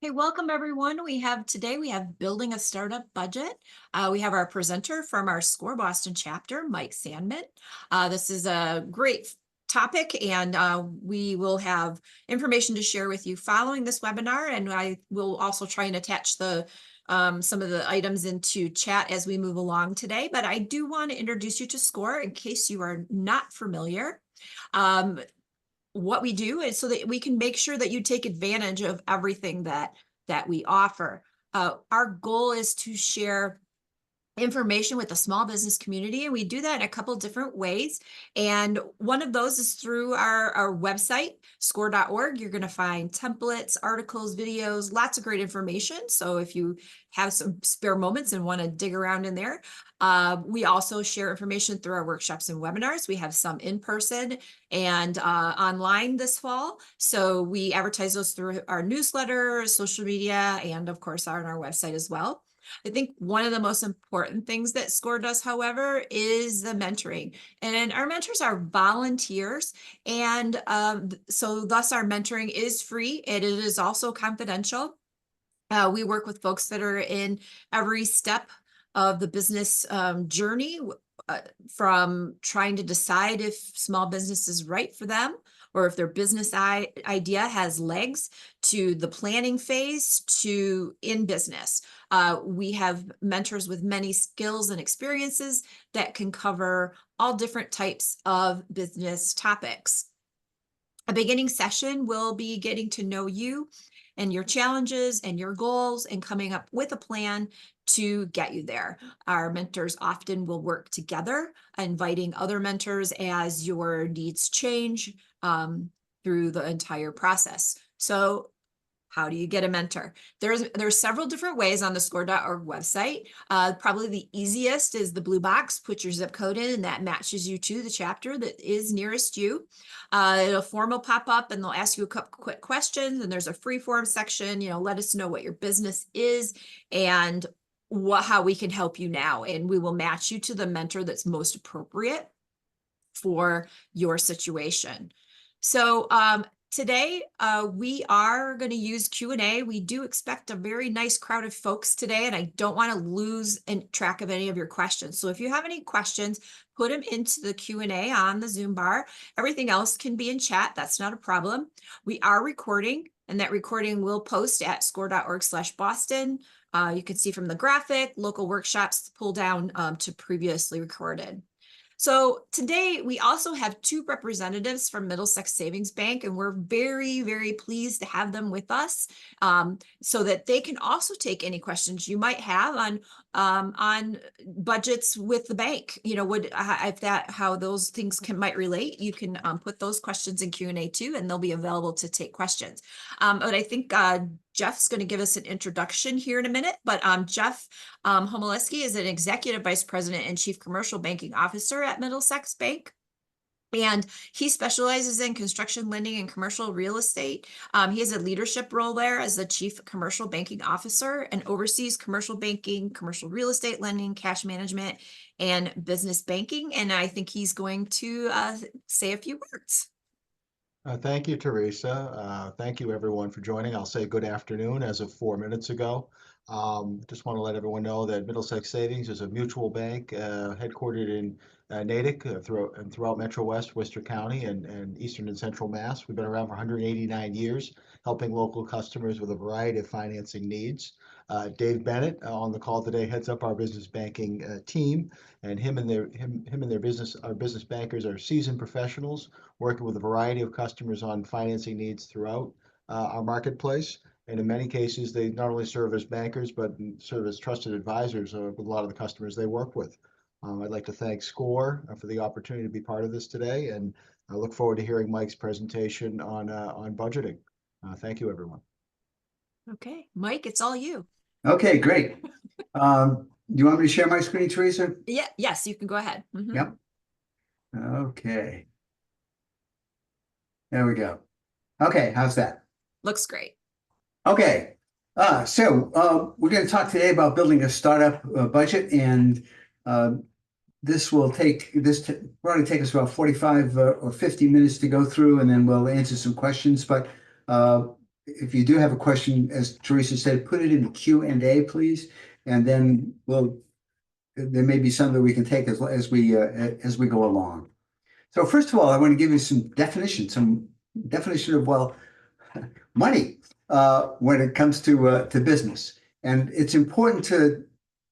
Hey, welcome everyone. Today we have building a startup budget. We have our presenter from our SCORE Boston chapter, Mike Sandman. This is a great topic, and we will have information to share with you following this webinar. And I will also try and attach some of the items into chat as we move along today. But I do want to introduce you to SCORE in case you are not familiar. What we do is so that we can make sure that you take advantage of everything that we offer. Our goal is to share information with the small business community, and we do that in a couple different ways. And one of those is through our website, score.org. You're going to find templates, articles, videos, lots of great information. So if you have some spare moments and want to dig around in there, we also share information through our workshops and webinars. We have some in person and online this fall. So we advertise those through our newsletter, social media, and of course on our website as well. I think one of the most important things that SCORE does, however, is the mentoring. And our mentors are volunteers. And so thus our mentoring is free and it is also confidential. We work with folks that are in every step of the business journey, from trying to decide if small business is right for them or if their business idea has legs, to the planning phase, to in business. We have mentors with many skills and experiences that can cover all different types of business topics. A beginning session will be getting to know you and your challenges and your goals and coming up with a plan to get you there. Our mentors often will work together, inviting other mentors as your needs change through the entire process. So how do you get a mentor? There's several different ways on the score.org website. Probably the easiest is the blue box. Put your zip code in and that matches you to the chapter that is nearest you. A form will pop up and they'll ask you a couple quick questions, and there's a free form section. Let us know what your business is and how we can help you now. And we will match you to the mentor that's most appropriate for your situation. So today, we are going to use Q&A. We do expect a very nice crowd of folks today, and I don't want to lose track of any of your questions. So if you have any questions, put them into the Q&A on the Zoom bar. Everything else can be in chat. That's not a problem. We are recording, and that recording will post at score.org/Boston. You can see from the graphic, local workshops pull down to previously recorded. So today we also have two representatives from Middlesex Savings Bank, and we're very, very pleased to have them with us so that they can also take any questions you might have on budgets with the bank. How those things might relate. You can put those questions in Q&A too, and they'll be available to take questions. But I think Jeff's going to give us an introduction here in a minute, but Jeff Homolewski is an Executive Vice President and Chief Commercial Banking Officer at Middlesex Bank. And he specializes in construction lending and commercial real estate. He has a leadership role there as the Chief Commercial Banking Officer and oversees commercial banking, commercial real estate lending, cash management, and business banking. And I think he's going to say a few words. Thank you, Teresa. Thank you, everyone, for joining. I'll say good afternoon as of 4 minutes ago. Just want to let everyone know that Middlesex Savings is a mutual bank headquartered in Natick throughout Metro West, Worcester County, and Eastern and Central Mass. We've been around for 189 years, helping local customers with a variety of financing needs. Dave Bennett on the call today heads up our business banking team, and our business bankers are seasoned professionals working with a variety of customers on financing needs throughout our marketplace. And in many cases, they not only serve as bankers, but serve as trusted advisors with a lot of the customers they work with. I'd like to thank SCORE for the opportunity to be part of this today, and I look forward to hearing Mike's presentation on budgeting. Thank you, everyone. Okay, Mike, it's all you. Okay, great. Do you want me to share my screen, Teresa? Yeah, yes, you can go ahead. Yep. Okay. There we go. Okay, how's that? Looks great. Okay. So we're going to talk today about building a startup budget, and this will probably take us about 45 or 50 minutes to go through, and then we'll answer some questions. But if you do have a question, as Teresa said, put it in the Q&A, please, and then there may be some that we can take as we go along. So first of all, I want to give you some definition of, well, money when it comes to business. And it's important to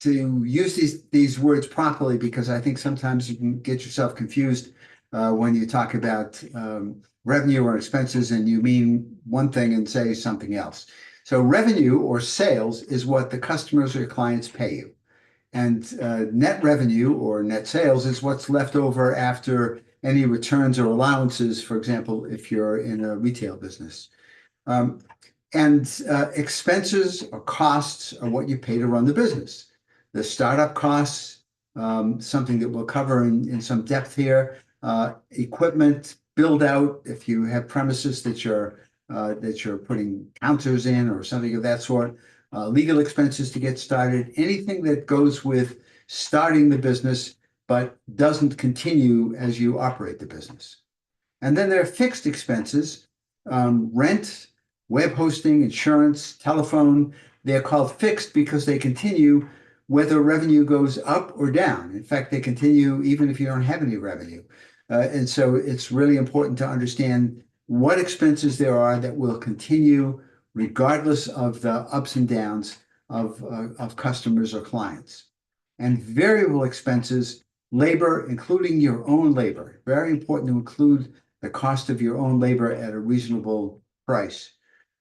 use these words properly, because I think sometimes you can get yourself confused when you talk about revenue or expenses and you mean one thing and say something else. So revenue or sales is what the customers or clients pay you. And net revenue or net sales is what's left over after any returns or allowances, for example, if you're in a retail business. And expenses or costs are what you pay to run the business. The startup costs, something that we'll cover in some depth here, equipment, build out, if you have premises that you're putting counters in or something of that sort, legal expenses to get started, anything that goes with starting the business but doesn't continue as you operate the business. And then there are fixed expenses, rent, web hosting, insurance, telephone. They're called fixed because they continue whether revenue goes up or down. In fact, they continue even if you don't have any revenue. And so it's really important to understand what expenses there are that will continue regardless of the ups and downs of customers or clients. And variable expenses, labor, including your own labor. Very important to include the cost of your own labor at a reasonable price.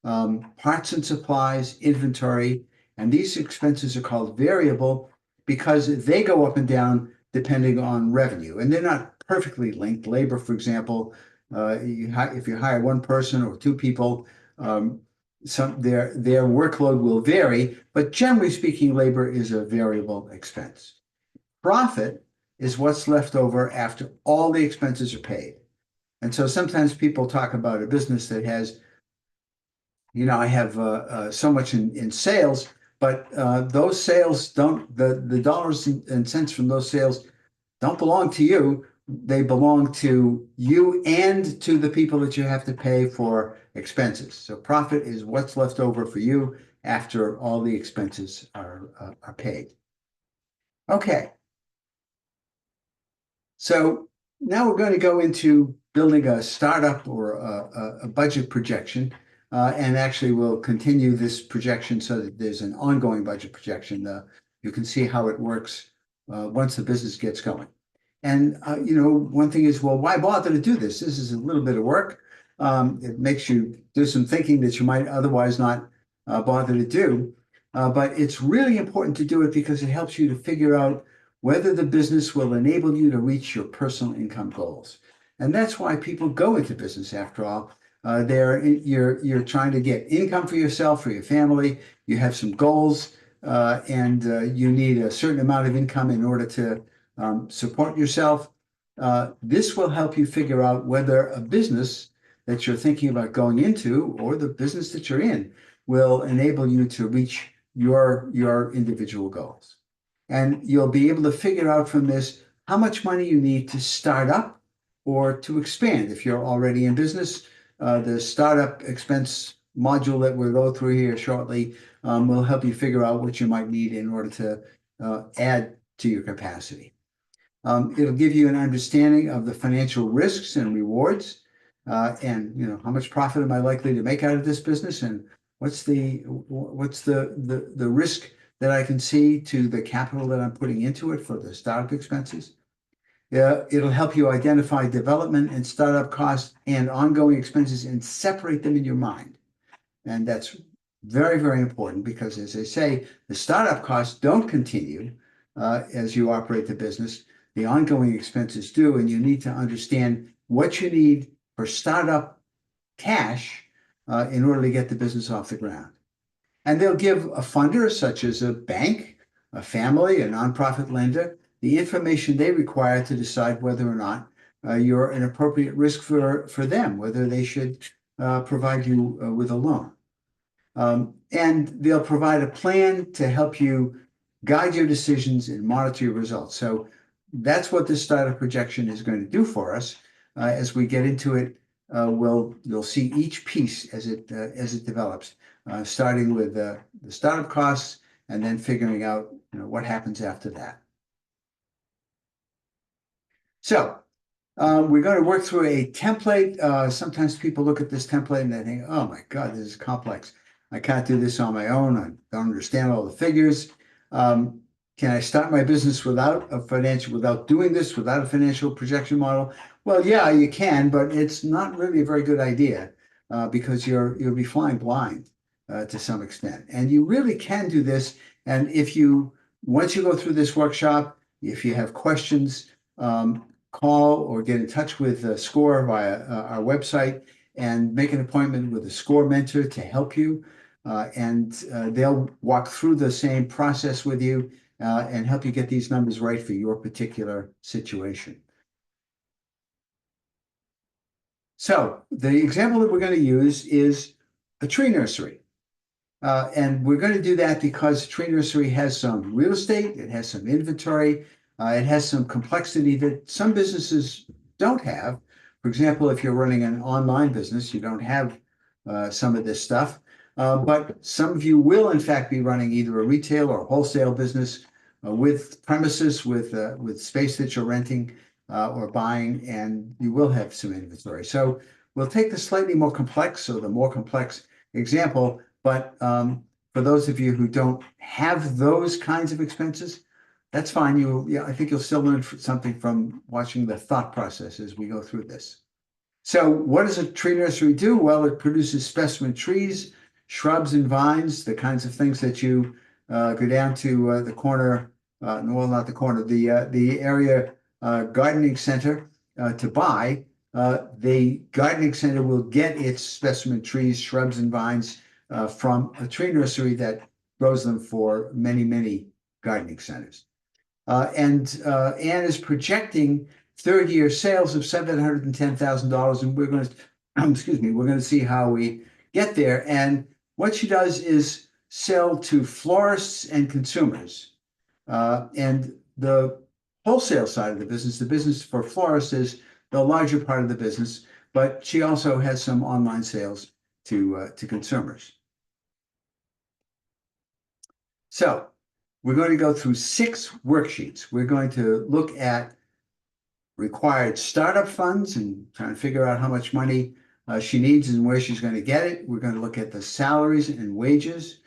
Parts and supplies, inventory, and these expenses are called variable because they go up and down depending on revenue, and they're not perfectly linked. Labor, for example, if you hire one person or two people, their workload will vary, but generally speaking, labor is a variable expense. Profit is what's left over after all the expenses are paid. And so sometimes people talk about a business that has, I have so much in sales, but those sales don't, the dollars and cents from those sales don't belong to you. They belong to you and to the people that you have to pay for expenses. So profit is what's left over for you after all the expenses are paid. Okay. So now we're going to go into building a startup or a budget projection. And actually we'll continue this projection so that there's an ongoing budget projection. You can see how it works once the business gets going. And, one thing is, well, why bother to do this? This is a little bit of work. It makes you do some thinking that you might otherwise not bother to do. But it's really important to do it because it helps you to figure out whether the business will enable you to reach your personal income goals. And that's why people go into business, after all. You're trying to get income for yourself, for your family. You have some goals, and you need a certain amount of income in order to support yourself. This will help you figure out whether a business that you're thinking about going into or the business that you're in will enable you to reach your individual goals. And you'll be able to figure out from this how much money you need to start up or to expand. If you're already in business, the startup expense module that we'll go through here shortly will help you figure out what you might need in order to add to your capacity. It'll give you an understanding of the financial risks and rewards, and how much profit am I likely to make out of this business, and what's the risk that I can see to the capital that I'm putting into it for the startup expenses. It'll help you identify development and startup costs and ongoing expenses and separate them in your mind. And that's very, very important because, as I say, the startup costs don't continue as you operate the business. The ongoing expenses do, and you need to understand what you need for startup cash in order to get the business off the ground. And they'll give a funder, such as a bank, a family, a nonprofit lender, the information they require to decide whether or not you're an appropriate risk for them, whether they should provide you with a loan. And they'll provide a plan to help you guide your decisions and monitor your results. So that's what this startup projection is going to do for us as we get into it. you'll see each piece as it develops, starting with the startup costs and then figuring out what happens after that. So we're going to work through a template. Sometimes people look at this template and they think, oh my God, this is complex. I can't do this on my own. I don't understand all the figures. Can I start my business without doing this, without a financial projection model? Well, yeah, you can, but it's not really a very good idea because you'll be flying blind to some extent. And you really can do this. And once you go through this workshop, if you have questions, call or get in touch with SCORE via our website and make an appointment with a SCORE mentor to help you. And they'll walk through the same process with you and help you get these numbers right for your particular situation. So the example that we're going to use is a tree nursery. And we're going to do that because a tree nursery has some real estate, it has some inventory, it has some complexity that some businesses don't have. For example, if you're running an online business, you don't have some of this stuff. But some of you will, in fact, be running either a retail or a wholesale business with premises, with space that you're renting or buying, and you will have some inventory. So we'll take the slightly more complex, or the more complex example, but for those of you who don't have those kinds of expenses, that's fine. I think you'll still learn something from watching the thought process as we go through this. So what does a tree nursery do? Well, it produces specimen trees, shrubs and vines, the kinds of things that you go down to the corner, well, not the corner, the area gardening center to buy. The gardening center will get its specimen trees, shrubs, and vines from a tree nursery that grows them for many, many gardening centers. And Anne is projecting third-year sales of $710,000, and we're going to, excuse me, we're going to see how we get there. And what she does is sell to florists and consumers. And the wholesale side of the business for florists is the larger part of the business, but she also has some online sales to consumers. So we're going to go through 6 worksheets. We're going to look at required startup funds and try to figure out how much money she needs and where she's going to get it. We're going to look at the salaries and wages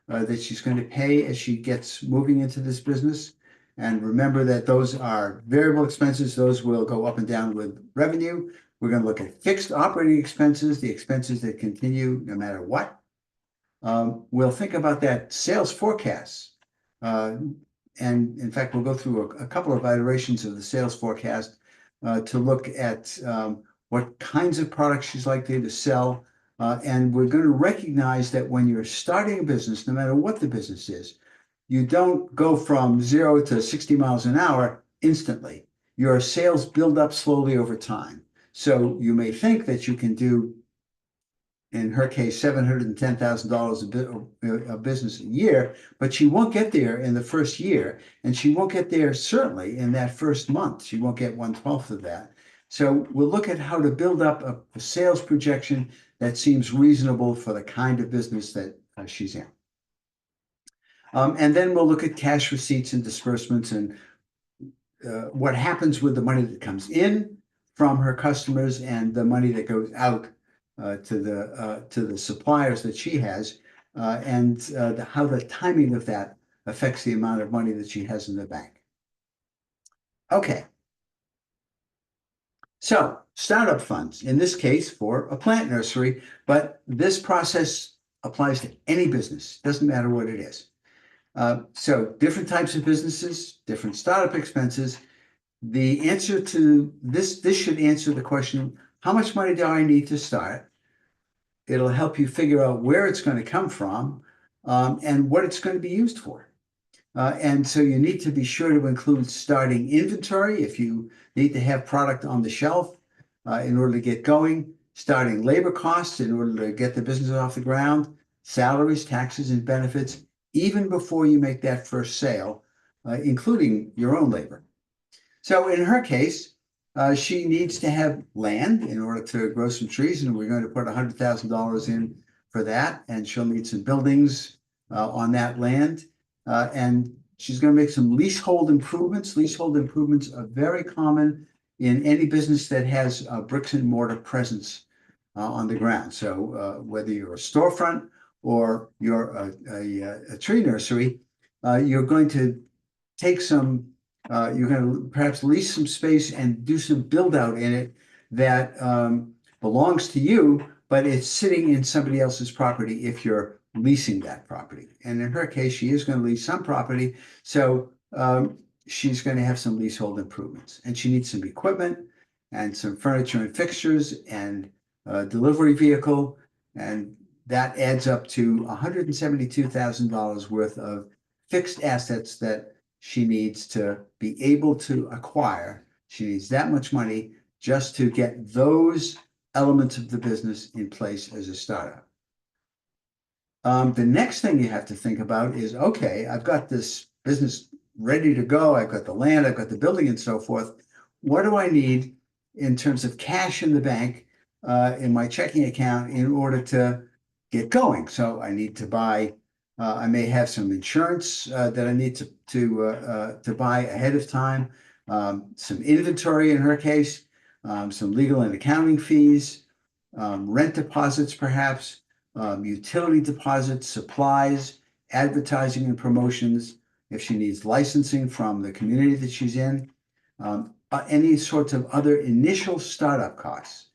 that she's going to pay as she gets moving into this business. And remember that those are variable expenses. Those will go up and down with revenue. We're going to look at fixed operating expenses, the expenses that continue no matter what. We'll think about that sales forecast. And in fact, we'll go through a couple of iterations of the sales forecast to look at what kinds of products she's likely to sell. And we're going to recognize that when you're starting a business, no matter what the business is, you don't go from 0 to 60 miles an hour instantly. Your sales build up slowly over time. So you may think that you can do, in her case, $710,000 a business a year, but she won't get there in the first year, and she won't get there certainly in that first month. She won't get 1/12 of that. So we'll look at how to build up a sales projection that seems reasonable for the kind of business that she's in. And then we'll look at cash receipts and disbursements and what happens with the money that comes in from her customers and the money that goes out to the suppliers that she has, and how the timing of that affects the amount of money that she has in the bank. Okay. So startup funds, in this case for a plant nursery, but this process applies to any business, doesn't matter what it is. So different types of businesses, different startup expenses. The answer to this should answer the question, how much money do I need to start? It'll help you figure out where it's going to come from and what it's going to be used for. And so you need to be sure to include starting inventory if you need to have product on the shelf in order to get going, starting labor costs in order to get the business off the ground, salaries, taxes, and benefits, even before you make that first sale, including your own labor. So in her case, She needs to have land in order to grow some trees, and we're going to put $100,000 in for that. And she'll need some buildings on that land. And she's going to make some leasehold improvements. Leasehold improvements are very common in any business that has a bricks and mortar presence on the ground. So whether you're a storefront or you're a tree nursery, you're going to take some, you're going to perhaps lease some space and do some build out in it that belongs to you, but it's sitting in somebody else's property if you're leasing that property. And in her case, she is going to lease some property. So she's going to have some leasehold improvements, and she needs some equipment and some furniture and fixtures and a delivery vehicle. And that adds up to $172,000 worth of fixed assets that she needs to be able to acquire. She needs that much money just to get those elements of the business in place as a startup. The next thing you have to think about is, okay, I've got this business ready to go. I've got the land, I've got the building and so forth. What do I need in terms of cash in the bank, in my checking account in order to get going? So I need to buy, I may have some insurance that I need to buy ahead of time, some inventory in her case, some legal and accounting fees, rent deposits perhaps, utility deposits, supplies, advertising and promotions, if she needs licensing from the community that she's in, any sorts of other initial startup costs.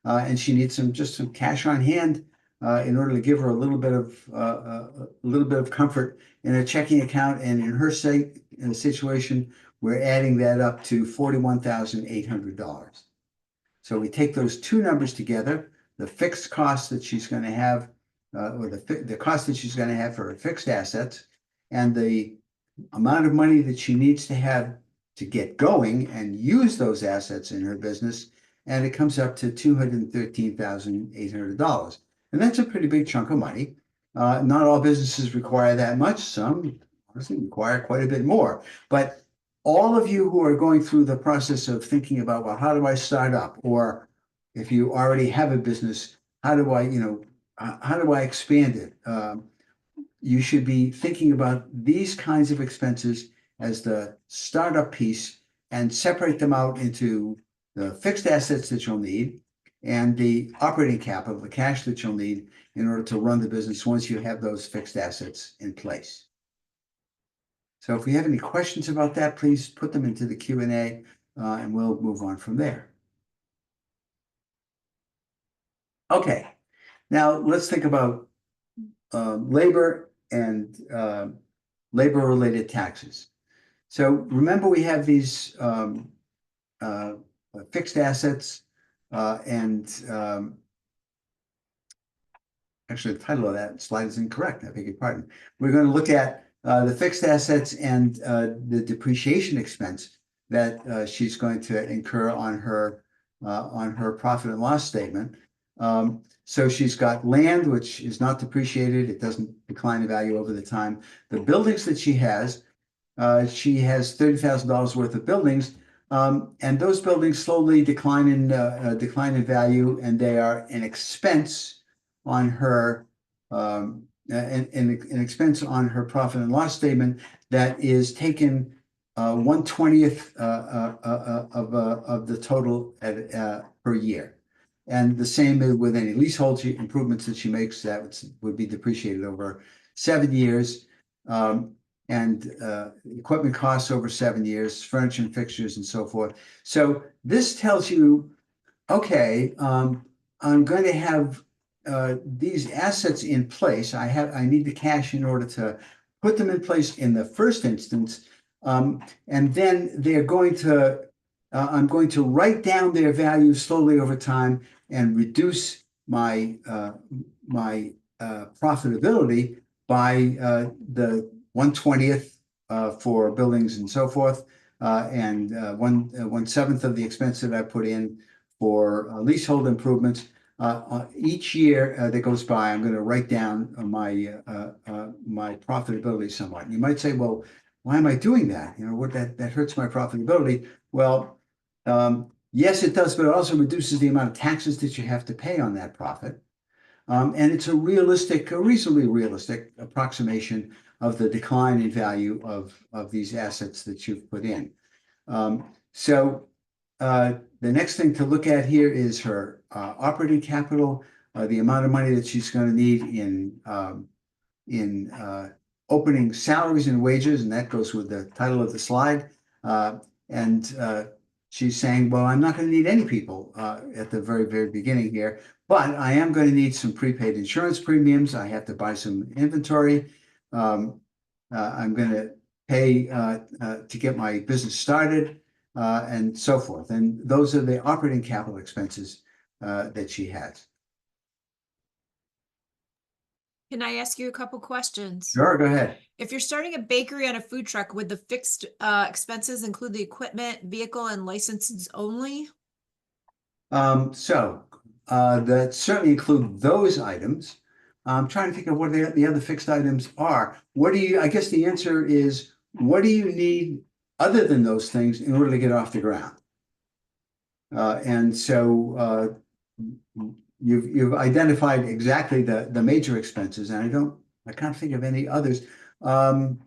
And she needs just some cash on hand in order to give her a little bit of comfort in a checking account. And in her sake, in a situation, we're adding that up to $41,800. So we take those two numbers together, the fixed costs that she's going to have, or the cost that she's going to have for her fixed assets, and the amount of money that she needs to have to get going and use those assets in her business, and it comes up to $213,800. And that's a pretty big chunk of money. Not all businesses require that much. Some honestly require quite a bit more. But all of you who are going through the process of thinking about, well, how do I start up? Or if you already have a business, how do I expand it? You should be thinking about these kinds of expenses as the startup piece and separate them out into the fixed assets that you'll need and the operating capital, the cash that you'll need in order to run the business once you have those fixed assets in place. So if we have any questions about that, please put them into the Q&A and we'll move on from there. Okay, now let's think about labor and labor-related taxes. So remember, we have these fixed assets and actually the title of that slide is incorrect. I beg your pardon. We're going to look at the fixed assets and the depreciation expense that she's going to incur on her profit and loss statement. So she's got land, which is not depreciated. It doesn't decline in value over the time. The buildings that she has $30,000 worth of buildings, and those buildings slowly decline in value, and they are an expense on her an expense on her profit and loss statement that is taken 1/20th of the total per year. And the same with any leasehold improvements that she makes, that would be depreciated over 7 years. And equipment costs over 7 years, furniture and fixtures and so forth. So this tells you, okay, I'm going to have these assets in place. I need the cash in order to put them in place in the first instance. And then they're going to, I'm going to write down their value slowly over time and reduce my profitability by the 1/20th for buildings and so forth, and 1/7 of the expense that I put in for leasehold improvements. Each year that goes by, I'm going to write down my profitability somewhat. You might say, well, why am I doing that? What that hurts my profitability. Well, Yes, it does, but it also reduces the amount of taxes that you have to pay on that profit. And it's a reasonably realistic approximation of the decline in value of these assets that you've put in. So the next thing to look at here is her operating capital, the amount of money that she's going to need in opening salaries and wages, and that goes with the title of the slide. And she's saying, well, I'm not going to need any people at the very, very beginning here, but I am going to need some prepaid insurance premiums. I have to buy some inventory. I'm going to pay to get my business started and so forth. And those are the operating capital expenses that she has. Can I ask you a couple questions? Sure, go ahead. If you're starting a bakery on a food truck, would the fixed expenses include the equipment, vehicle, and licenses only? That certainly include those items. I'm trying to think of what the other fixed items are. I guess the answer is, what do you need other than those things in order to get off the ground? And so you've identified exactly the major expenses, and I can't think of any others. But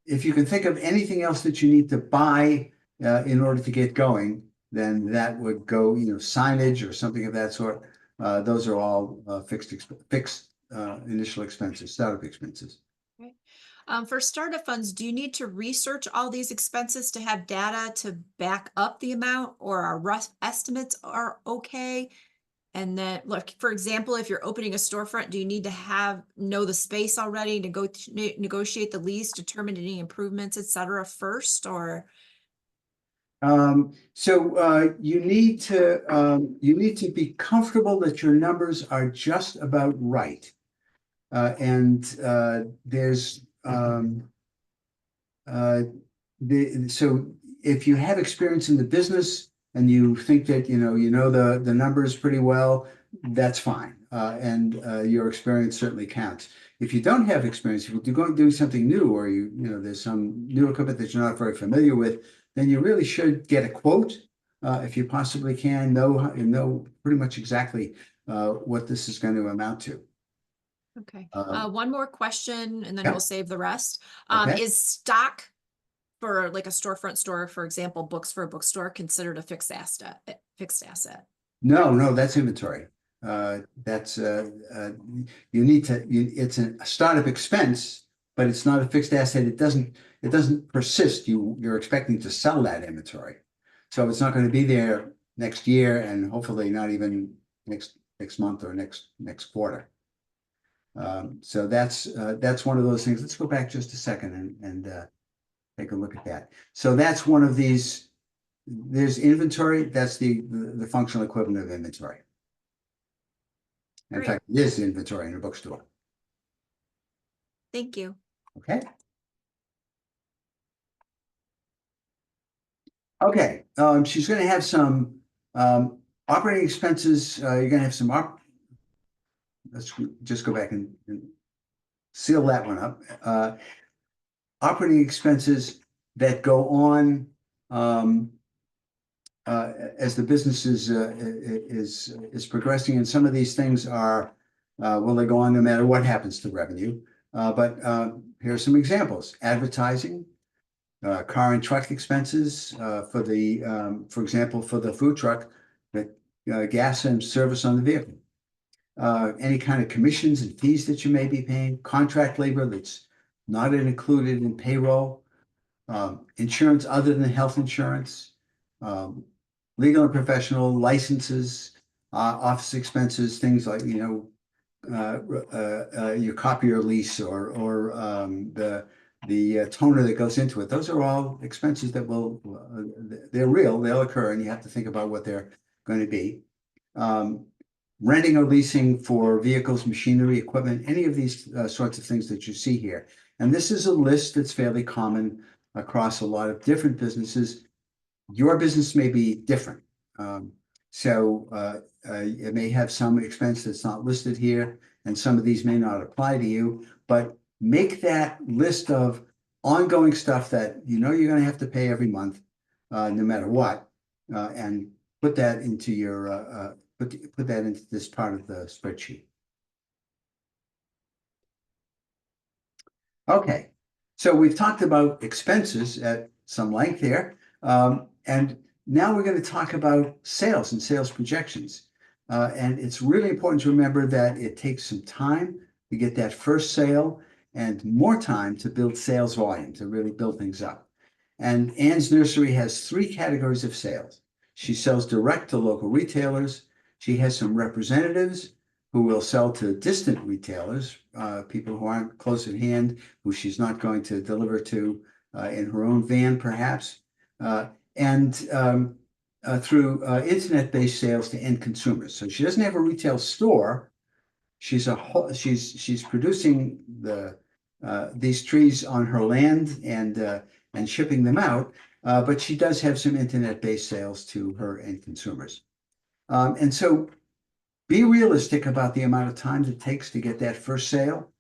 if you can think of anything else that you need to buy in order to get going, then that would go, signage or something of that sort. Those are all fixed initial expenses, startup expenses. Okay. For startup funds, do you need to research all these expenses to have data to back up the amount, or our rough estimates are okay? And then, look, for example, if you're opening a storefront, do you need to know the space already to go negotiate the lease, determine any improvements, et cetera, first, or? You need to be comfortable that your numbers are just about right. So if you have experience in the business and you think that the numbers pretty well, that's fine. And your experience certainly counts. If you don't have experience, if you're going to do something new, or there's some new equipment that you're not very familiar with, then you really should get a quote if you possibly can. Know pretty much exactly what this is going to amount to. Okay. One more question, and then Yeah. we'll save the rest. Okay. Is stock for like a storefront store, for example, books for a bookstore, considered a fixed asset? No, that's inventory. It's a startup expense, but it's not a fixed asset. It doesn't persist. You're expecting to sell that inventory. So it's not going to be there next year, and hopefully not even next month or next quarter. So that's one of those things. Let's go back just a second and take a look at that. So that's one of these. There's inventory. That's the functional equivalent of inventory. In Great. fact, it is inventory in a bookstore. Thank you. Okay. Okay. She's going to have some operating expenses. You're going to have some let's just go back and seal that one up. Operating expenses that go on as the business is progressing, and some of these things are they go on no matter what happens to revenue. But here are some examples: advertising, car and truck expenses for example, for the food truck, the gas and service on the vehicle. Any kind of commissions and fees that you may be paying, contract labor that's not included in payroll, insurance other than health insurance, legal and professional licenses, office expenses, things like your copier lease or the toner that goes into it. Those are all expenses that they're real, they'll occur, and you have to think about what they're going to be. Renting or leasing for vehicles, machinery, equipment, any of these sorts of things that you see here. And this is a list that's fairly common across a lot of different businesses. Your business may be different. It may have some expense that's not listed here, and some of these may not apply to you, but make that list of ongoing stuff that you're going to have to pay every month. no matter what, and put that into your put that into this part of the spreadsheet. Okay, so we've talked about expenses at some length here, and now we're going to talk about sales and sales projections. And it's really important to remember that it takes some time to get that first sale and more time to build sales volume, to really build things up. And Ann's Nursery has 3 categories of sales. She sells direct to local retailers. She has some representatives who will sell to distant retailers, people who aren't close at hand, who she's not going to deliver to in her own van, perhaps, and through internet-based sales to end consumers. So she doesn't have a retail store. She's producing these trees on her land and shipping them out, but she does have some internet-based sales to her end consumers. And so be realistic about the amount of time it takes to get that first sale.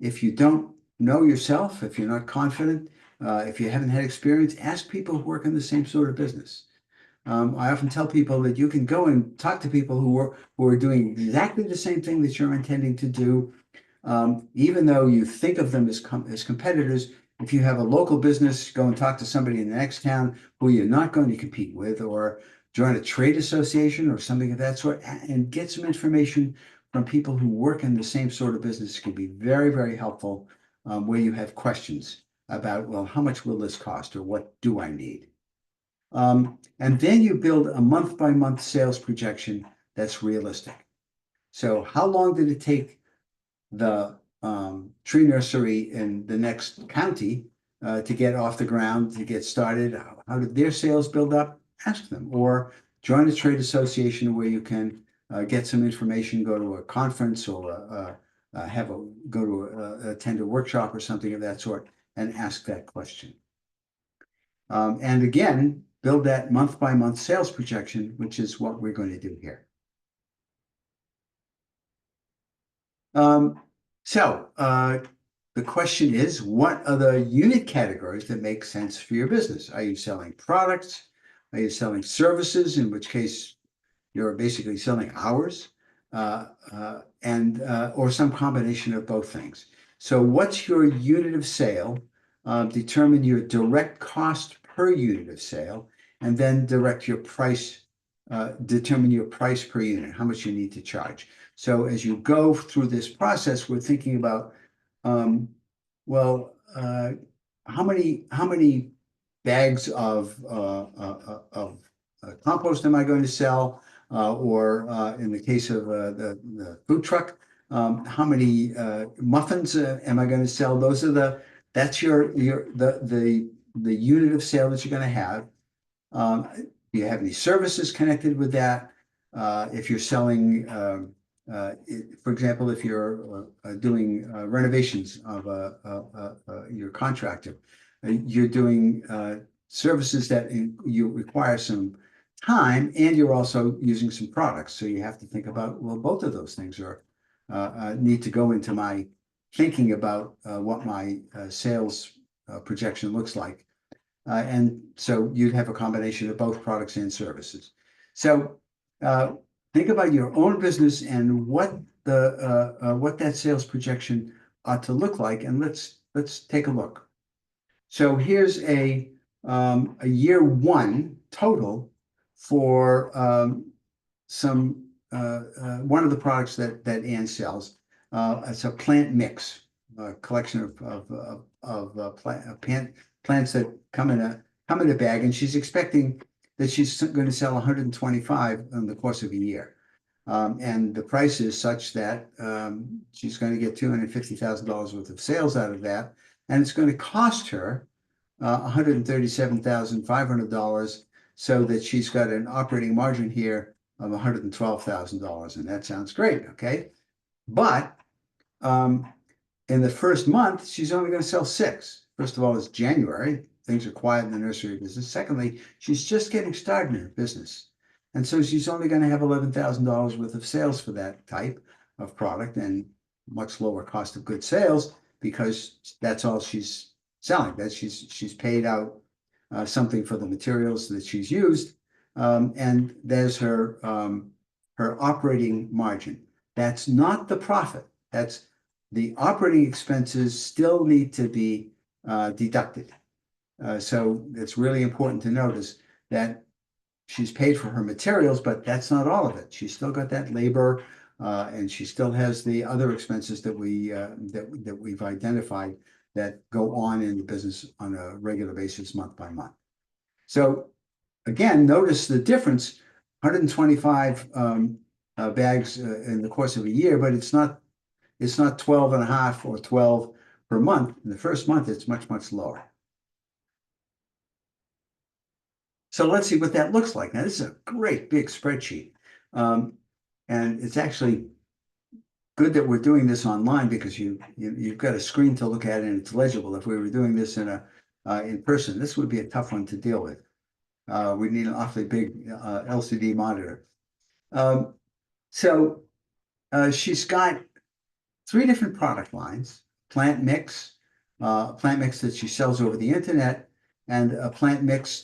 If you don't know yourself, if you're not confident, if you haven't had experience, ask people who work in the same sort of business. I often tell people that you can go and talk to people who are doing exactly the same thing that you're intending to do, even though you think of them as competitors. If you have a local business, go and talk to somebody in the next town who you're not going to compete with, or join a trade association or something of that sort, and get some information from people who work in the same sort of business. Can be very, very helpful where you have questions about, well, how much will this cost, or what do I need? And then you build a month-by-month sales projection that's realistic. So how long did it take the tree nursery in the next county to get off the ground, to get started? How did their sales build up? Ask them, or join a trade association where you can get some information, go to a conference, or attend a workshop or something of that sort, and ask that question. And again, build that month-by-month sales projection, which is what we're going to do here. So the question is, what are the unit categories that make sense for your business? Are you selling products? Are you selling services, in which case you're basically selling hours, or some combination of both things? So what's your unit of sale? Determine your direct cost per unit of sale, and then determine your price per unit, how much you need to charge. So as you go through this process, we're thinking about, how many bags of compost am I going to sell? Or in the case of the food truck, how many muffins am I going to sell? That's the unit of sale that you're going to have. Do you have any services connected with that? If you're selling, for example, if you're doing renovations of your contractor, you're doing services that you require some time, and you're also using some products. So you have to think about, well, both of those things need to go into my thinking about what my sales projection looks like. And so you'd have a combination of both products and services. So think about your own business and what that sales projection ought to look like, and let's take a look. So here's a year 1 total for one of the products that Ann sells. It's a plant mix, a collection of plants that come in a bag, and she's expecting that she's going to sell 125 in the course of a year. And the price is such that she's going to get $250,000 worth of sales out of that, and it's going to cost her $137,500, so that she's got an operating margin here of $112,000, and that sounds great, okay? But in the first month, she's only going to sell 6. First of all, it's January. Things are quiet in the nursery business. Secondly, she's just getting started in her business. And so she's only going to have $11,000 worth of sales for that type of product, and much lower cost of goods sales, because that's all she's selling. That she's paid out something for the materials that she's used. And there's her operating margin. That's not the profit. That's the operating expenses still need to be deducted. So it's really important to notice that she's paid for her materials, but that's not all of it. She's still got that labor, and she still has the other expenses that we've identified that go on in the business on a regular basis, month by month. So again, notice the difference: 125 bags in the course of a year, but it's not 12 and a half or 12 per month. In the first month, it's much, much lower. So let's see what that looks like. Now, this is a great big spreadsheet. And it's actually good that we're doing this online because you've got a screen to look at and it's legible. If we were doing this in person, this would be a tough one to deal with. We need an awfully big LCD monitor. So she's got 3 different product lines: plant mix that she sells over the internet, and a plant mix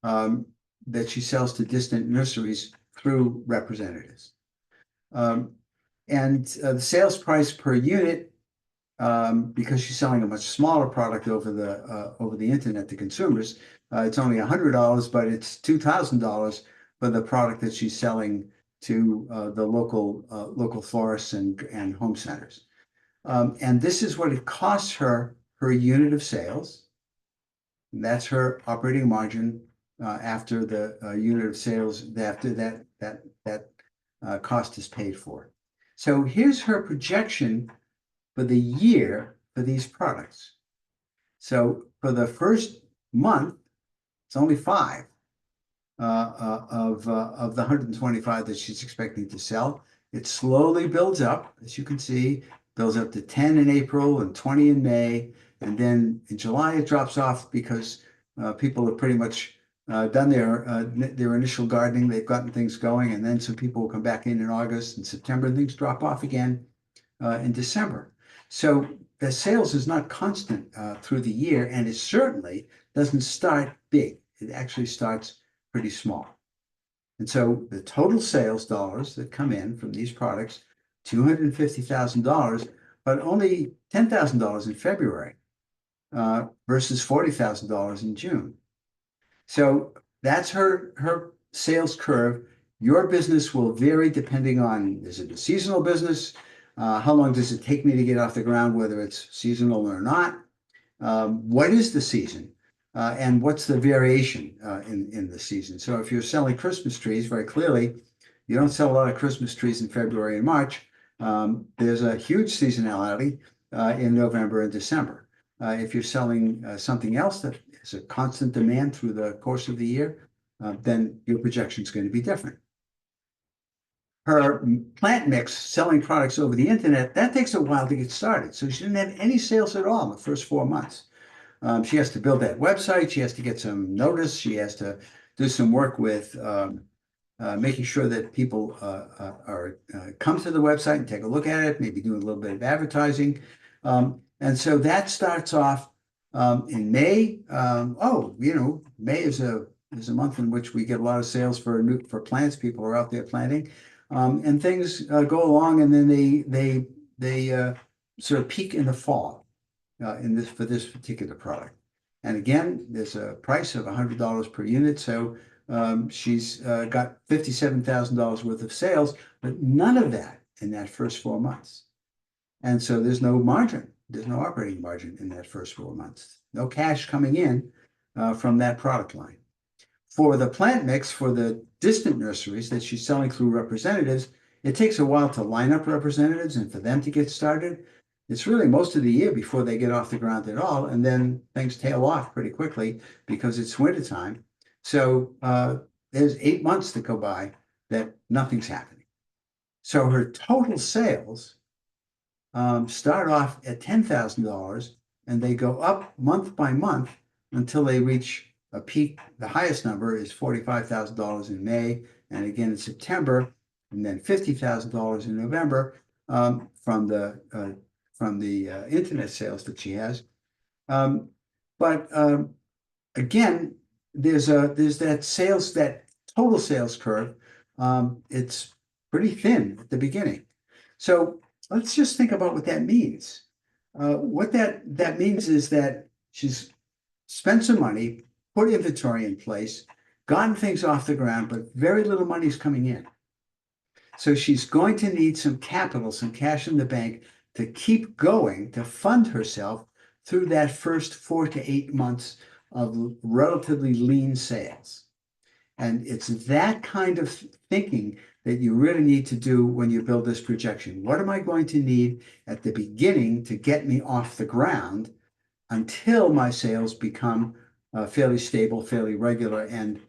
that she sells to distant nurseries through representatives. And the sales price per unit, because she's selling a much smaller product over the internet to consumers, it's only $100, but it's $2,000 for the product that she's selling to the local florists and home centers. And this is what it costs her per unit of sales. And that's her operating margin after the unit of sales, after that cost is paid for. So here's her projection for the year for these products. So for the first month, it's only 5 of the 125 that she's expecting to sell. It slowly builds up, as you can see, builds up to 10 in April and 20 in May. And then in July, it drops off because people have pretty much done their initial gardening. They've gotten things going. And then some people will come back in August and September, and things drop off again in December. So the sales is not constant through the year, and it certainly doesn't start big. It actually starts pretty small. And so the total sales dollars that come in from these products, $250,000, but only $10,000 in February versus $40,000 in June. So that's her sales curve. Your business will vary depending on, is it a seasonal business? How long does it take me to get off the ground, whether it's seasonal or not? What is the season? And what's the variation in the season? So if you're selling Christmas trees, very clearly, you don't sell a lot of Christmas trees in February and March. There's a huge seasonality in November and December. If you're selling something else that is a constant demand through the course of the year, then your projection is going to be different. Her plant mix, selling products over the internet, that takes a while to get started. So she didn't have any sales at all in the first 4 months. She has to build that website. She has to get some notice. She has to do some work with making sure that people come to the website and take a look at it, maybe do a little bit of advertising. And so that starts off in May. May is a month in which we get a lot of sales for plants. People are out there planting, and things go along, and then they sort of peak in the fall for this particular product. And again, there's a price of $100 per unit, so she's got $57,000 worth of sales, but none of that in that first 4 months. And so there's no margin. There's no operating margin in that first 4 months. No cash coming in from that product line. For the plant mix, for the distant nurseries that she's selling through representatives, it takes a while to line up representatives and for them to get started. It's really most of the year before they get off the ground at all, and then things tail off pretty quickly because it's wintertime. So there's 8 months that go by that nothing's happening. So her total sales start off at $10,000, and they go up month by month until they reach a peak. The highest number is $45,000 in May, and again in September, and then $50,000 in November from the internet sales that she has. But again, there's that total sales curve. It's pretty thin at the beginning. So let's just think about what that means. What that means is that she's spent some money, put inventory in place, gotten things off the ground, but very little money is coming in. So she's going to need some capital, some cash in the bank to keep going, to fund herself through that first 4 to 8 months of relatively lean sales. And it's that kind of thinking that you really need to do when you build this projection. What am I going to need at the beginning to get me off the ground until my sales become fairly stable, fairly regular, and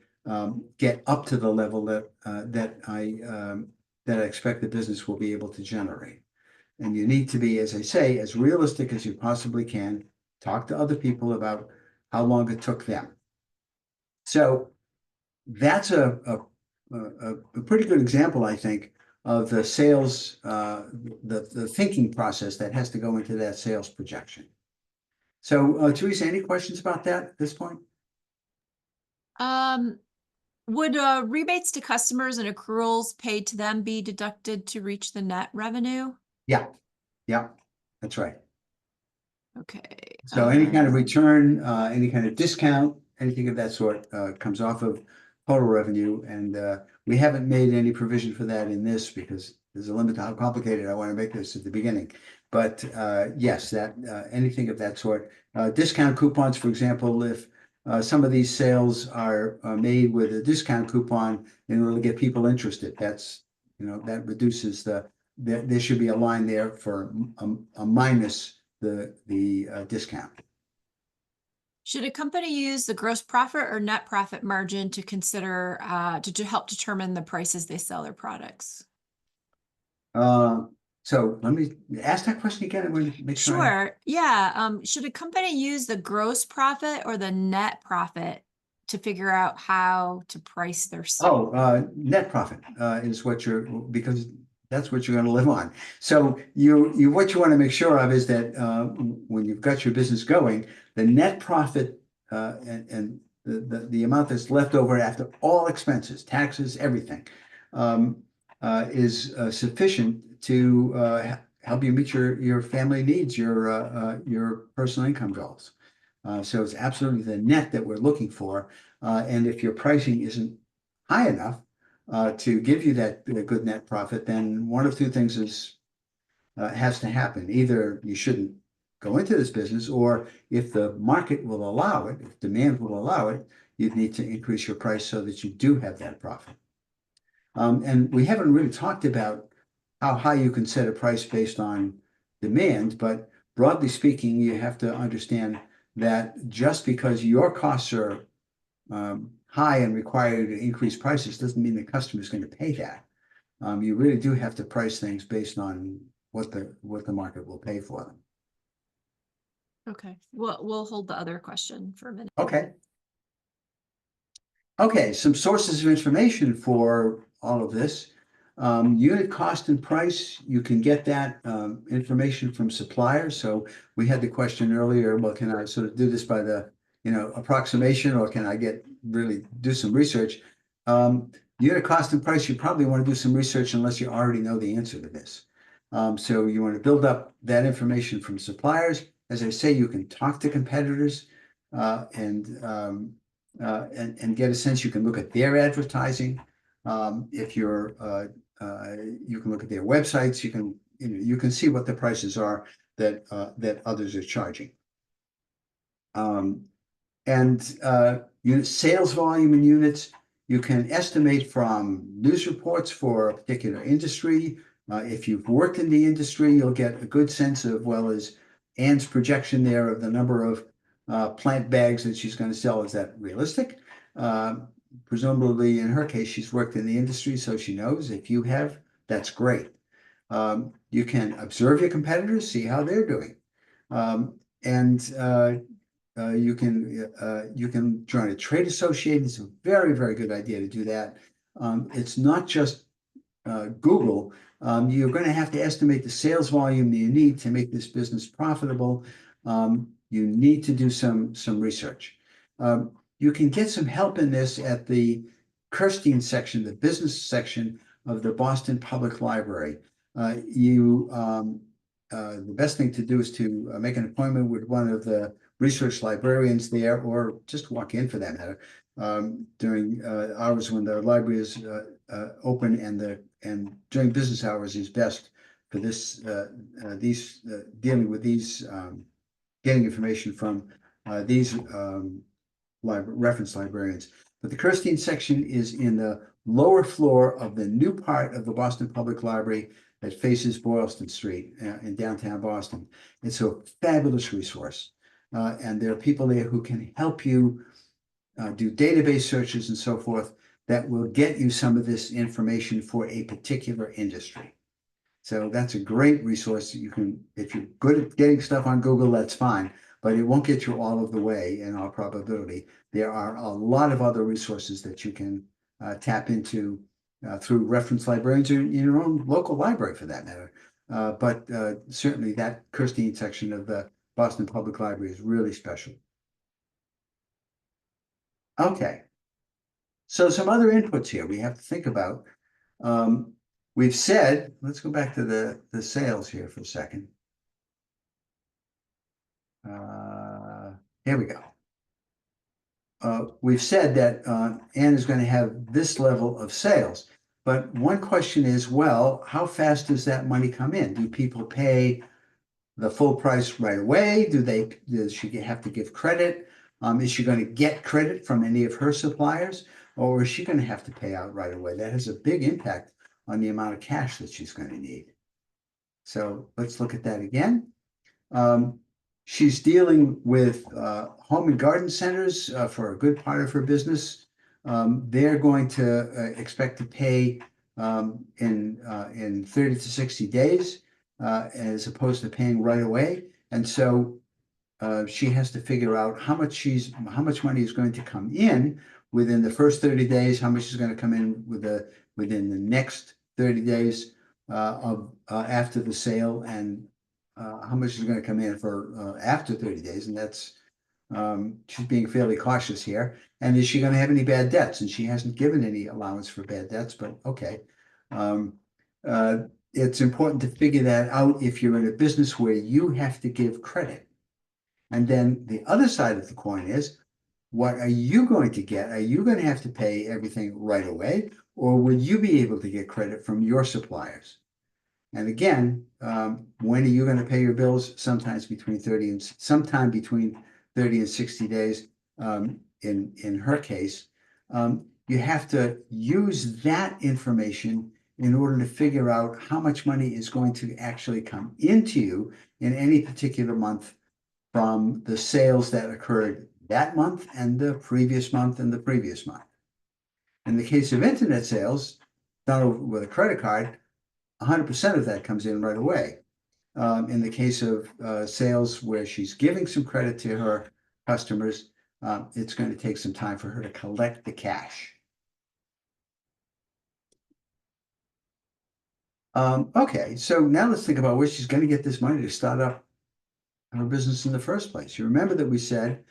get up to the level that I expect the business will be able to generate. And you need to be, as I say, as realistic as you possibly can. Talk to other people about how long it took them. So that's a pretty good example, I think, of the sales, the thinking process that has to go into that sales projection. So, Teresa, any questions about that at this point? Would rebates to customers and accruals paid to them be deducted to reach the net revenue? Yeah, that's right. Okay. So any kind of return, any kind of discount, anything of that sort comes off of total revenue. And we haven't made any provision for that in this because there's a limit to how complicated I want to make this at the beginning. But yes, that anything of that sort. Discount coupons, for example, if some of these sales are made with a discount coupon in order to get people interested, that's, that reduces there should be a line there for a minus the discount. Should a company use the gross profit or net profit margin to consider to help determine the prices they sell their products? So let me ask that question again. I'm going to make sure. Sure. Yeah. Should a company use the gross profit or the net profit to figure out how to price their sale? Net profit is because that's what you're going to live on. So what you want to make sure of is that when you've got your business going, the net profit and the amount that's left over after all expenses, taxes, everything, is sufficient to help you meet your family needs, your personal income goals. So it's absolutely the net that we're looking for. And if your pricing isn't high enough to give you that good net profit, then one of two things has to happen. Either you shouldn't go into this business, or if the market will allow it, if demand will allow it, you'd need to increase your price so that you do have that profit. And we haven't really talked about how high you can set a price based on demand, but broadly speaking, you have to understand that just because your costs are high and require you to increase prices doesn't mean the customer is going to pay that. You really do have to price things based on what the market will pay for them. Okay. We'll hold the other question for a minute. Okay, some sources of information for all of this. Unit cost and price, you can get that information from suppliers. So we had the question earlier, well, can I sort of do this by the approximation, or can I really do some research? Unit cost and price, you probably want to do some research unless you already know the answer to this. So you want to build up that information from suppliers. As I say, you can talk to competitors and get a sense. You can look at their advertising. If you can look at their websites. You can see what the prices are that others are charging. Unit sales volume in units, you can estimate from news reports for a particular industry. If you've worked in the industry, you'll get a good sense of, well, as Ann's projection there of the number of plant bags that she's going to sell, is that realistic? Presumably, in her case, she's worked in the industry, so she knows. If you have, that's great. You can observe your competitors, see how they're doing. You can join a trade association. It's a very, very good idea to do that. It's not just Google. You're going to have to estimate the sales volume that you need to make this business profitable. You need to do some research. You can get some help in this at the Kirstein section, the business section of the Boston Public Library. The best thing to do is to make an appointment with one of the research librarians there, or just walk in for that matter, during hours when the library is open, and during business hours is best for this dealing with these getting information from these reference librarians. But the Kirstein section is in the lower floor of the new part of the Boston Public Library that faces Boylston Street in downtown Boston. It's a fabulous resource. And there are people there who can help you do database searches and so forth that will get you some of this information for a particular industry. So that's a great resource. You can, if you're good at getting stuff on Google, that's fine, but it won't get you all of the way in all probability. There are a lot of other resources that you can tap into through reference librarians or in your own local library for that matter. But certainly that Kirstein section of the Boston Public Library is really special. Okay. So some other inputs here we have to think about. We've said, let's go back to the sales here for a second. Here we go. We've said that Anne is going to have this level of sales, but one question is, well, how fast does that money come in? Do people pay the full price right away? Does she have to give credit? Is she going to get credit from any of her suppliers, or is she going to have to pay out right away? That has a big impact on the amount of cash that she's going to need. So let's look at that again. She's dealing with home and garden centers for a good part of her business. They're going to expect to pay in 30 to 60 days as opposed to paying right away. And so she has to figure out how much money is going to come in within the first 30 days, how much is going to come in within the next 30 days after the sale, and how much is going to come in for after 30 days. And that's she's being fairly cautious here. And is she going to have any bad debts? And she hasn't given any allowance for bad debts, but okay. It's important to figure that out if you're in a business where you have to give credit. And then the other side of the coin is, what are you going to get? Are you going to have to pay everything right away, or will you be able to get credit from your suppliers? And again, when are you going to pay your bills? Sometime between 30 and 60 days. In her case, you have to use that information in order to figure out how much money is going to actually come into you in any particular month from the sales that occurred that month and the previous month and the previous month. In the case of internet sales done with a credit card, 100% of that comes in right away. In the case of sales where she's giving some credit to her customers, it's going to take some time for her to collect the cash. Okay, so now let's think about where she's going to get this money to start up her business in the first place. You remember that we said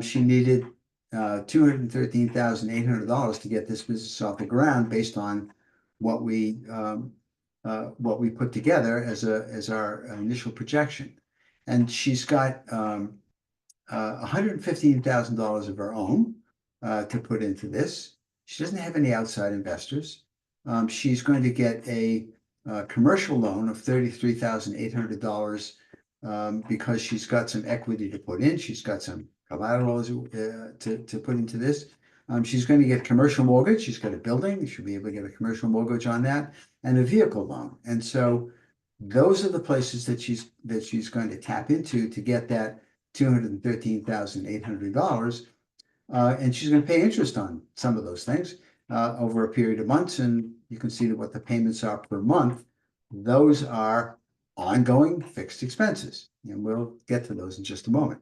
she needed $213,800 to get this business off the ground based on what we put together as our initial projection. And she's got $115,000 of her own to put into this. She doesn't have any outside investors. She's going to get a commercial loan of $33,800 because she's got some equity to put in. She's got some collateral to put into this. She's going to get commercial mortgage. She's got a building. She'll be able to get a commercial mortgage on that, and a vehicle loan. And so those are the places that she's going to tap into to get that $213,800. And she's going to pay interest on some of those things over a period of months. And you can see what the payments are per month. Those are ongoing fixed expenses. And we'll get to those in just a moment.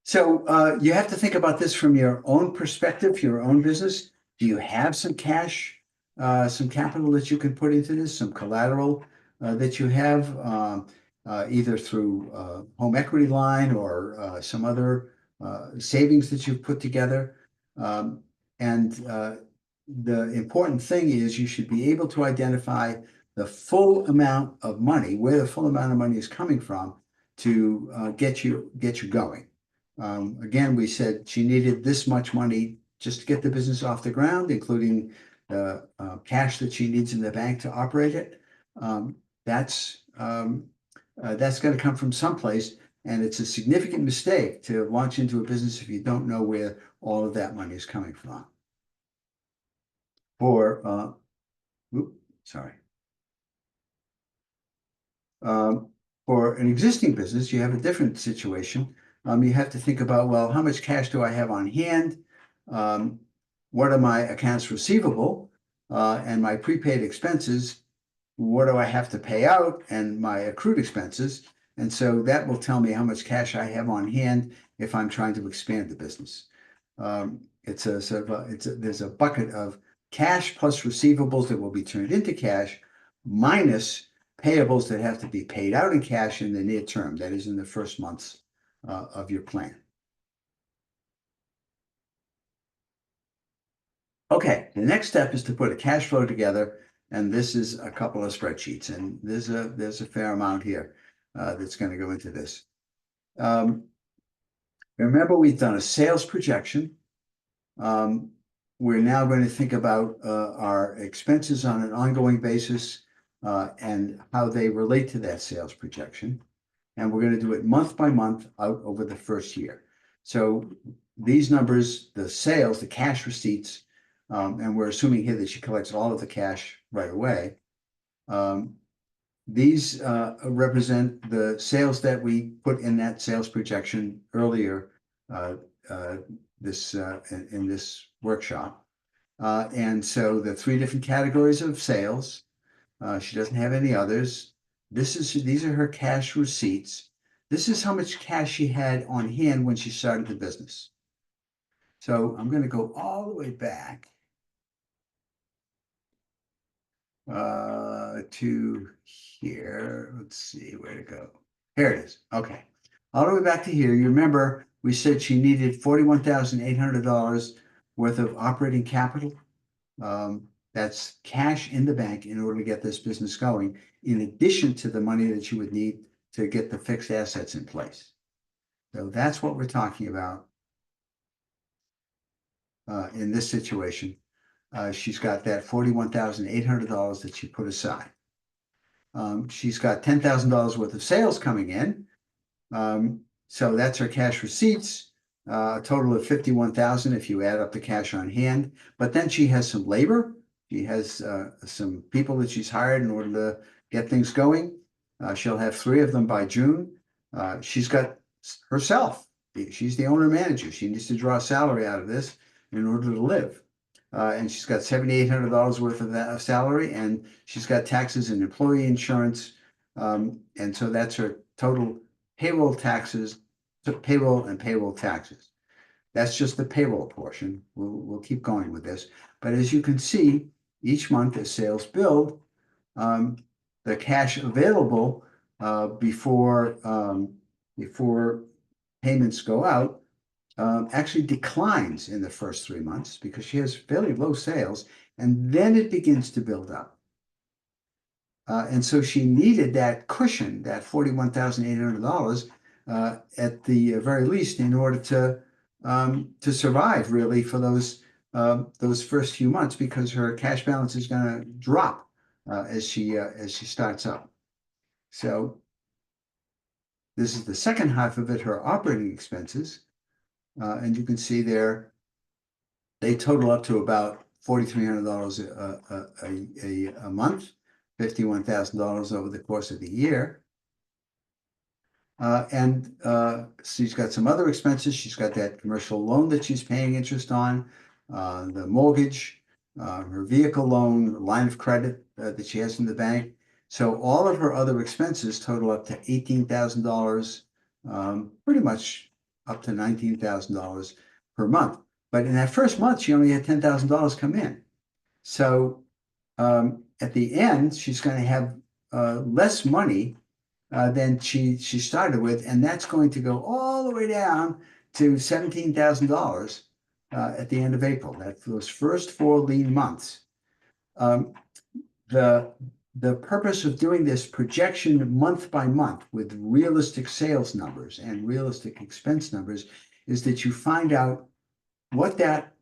So you have to think about this from your own perspective, your own business. Do you have some cash, some capital that you can put into this, some collateral that you have? either through home equity line or some other savings that you've put together. And the important thing is you should be able to identify the full amount of money, where the full amount of money is coming from to get you going. Again, we said she needed this much money just to get the business off the ground, including the cash that she needs in the bank to operate it. That's going to come from someplace, and it's a significant mistake to launch into a business if you don't know where all of that money is coming from. For for an existing business, you have a different situation. You have to think about, well, how much cash do I have on hand? What are my accounts receivable and my prepaid expenses? What do I have to pay out and my accrued expenses? And so that will tell me how much cash I have on hand if I'm trying to expand the business. It's a sort of there's a bucket of cash plus receivables that will be turned into cash minus payables that have to be paid out in cash in the near term, that is in the first months of your plan. Okay, the next step is to put a cash flow together, and this is a couple of spreadsheets, and there's a fair amount here that's going to go into this. Remember, we've done a sales projection. We're now going to think about our expenses on an ongoing basis and how they relate to that sales projection. And we're going to do it month by month out over the first year. So these numbers, the sales, the cash receipts, and we're assuming here that she collects all of the cash right away. These represent the sales that we put in that sales projection earlier in this workshop. And so the three different categories of sales, she doesn't have any others. These are her cash receipts. This is how much cash she had on hand when she started the business. So I'm going to go all the way back to here. Let's see where to go. Here it is. Okay. All the way back to here. You remember we said she needed $41,800 worth of operating capital. That's cash in the bank in order to get this business going, in addition to the money that you would need to get the fixed assets in place. So that's what we're talking about in this situation. She's got that $41,800 that she put aside. She's got $10,000 worth of sales coming in. So that's her cash receipts, a total of $51,000 if you add up the cash on hand. But then she has some labor. She has some people that she's hired in order to get things going. She'll have 3 of them by June. She's got herself. She's the owner manager. She needs to draw a salary out of this in order to live. And she's got $7,800 worth of that salary, and she's got taxes and employee insurance. And so that's her total payroll taxes, payroll and payroll taxes. That's just the payroll portion. We'll keep going with this. But as you can see, each month as sales build, the cash available before payments go out actually declines in the first 3 months because she has fairly low sales, and then it begins to build up. And so she needed that cushion, that $41,800 at the very least, in order to survive really for those first few months, because her cash balance is going to drop as she starts up. So this is the second half of it, her operating expenses. And you can see there, they total up to about $4,300 a month, $51,000 over the course of the year. And she's got some other expenses. She's got that commercial loan that she's paying interest on, the mortgage, her vehicle loan, line of credit that she has in the bank. So all of her other expenses total up to $18,000, pretty much up to $19,000 per month. But in that first month, she only had $10,000 come in. So at the end, she's going to have less money than she started with, and that's going to go all the way down to $17,000 at the end of April. That's those first 4 lean months. Um, the purpose of doing this projection month by month with realistic sales numbers and realistic expense numbers is that you find out what that